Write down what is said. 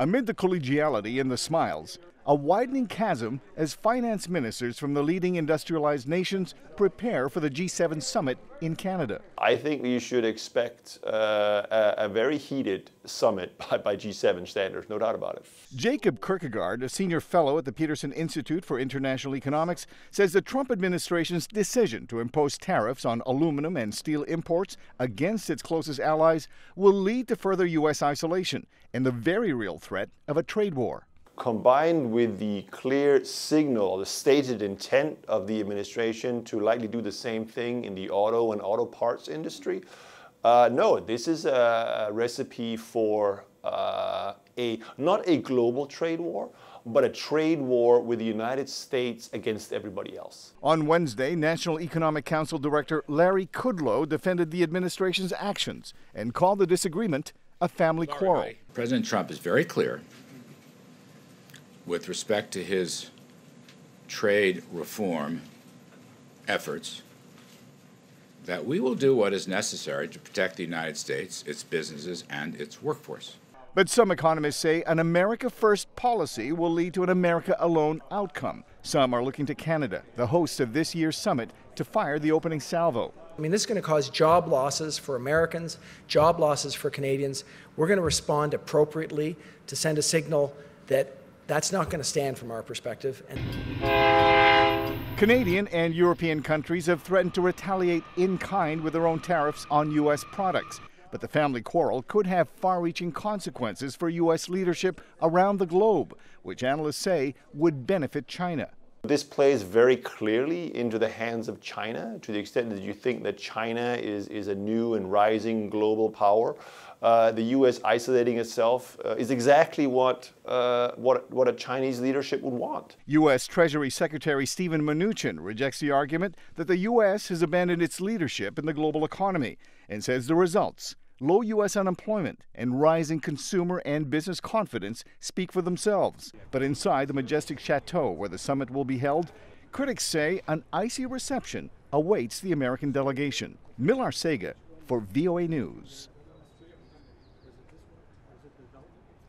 Amid the collegiality and the smiles, a widening chasm as finance ministers from the leading industrialized nations prepare for the G7 summit in Canada. I think we should expect a very heated summit by G7 standards, no doubt about it. Jacob Kierkegaard, a senior fellow at the Peterson Institute for International Economics, says the Trump administration's decision to impose tariffs on aluminum and steel imports against its closest allies will lead to further U.S. isolation and the very real threat of a trade war. Combined with the clear signal, the stated intent of the administration to likely do the same thing in the auto and auto parts industry, no, this is a recipe for not a global trade war, but a trade war with the United States against everybody else. On Wednesday, National Economic Council Director Larry Kudlow defended the administration's actions and called the disagreement a family quarrel. President Trump is very clear with respect to his trade reform efforts that we will do what is necessary to protect the United States, its businesses, and its workforce. But some economists say an America First policy will lead to an America Alone outcome. Some are looking to Canada, the host of this year's summit, to fire the opening salvo. I mean, this is going to cause job losses for Americans, job losses for Canadians. We're going to respond appropriately to send a signal that that's not going to stand from our perspective. Canadian and European countries have threatened to retaliate in kind with their own tariffs on U.S. products. But the family quarrel could have far-reaching consequences for U.S. leadership around the globe, which analysts say would benefit China. This plays very clearly into the hands of China, to the extent that you think that China is a new and rising global power. The U.S. isolating itself is exactly what a Chinese leadership would want. U.S. Treasury Secretary Steven Mnuchin rejects the argument that the U.S. has abandoned its leadership in the global economy and says the results, low U.S. unemployment and rising consumer and business confidence, speak for themselves. But inside the majestic chateau where the summit will be held, critics say an icy reception awaits the American delegation. Arcega for VOA News.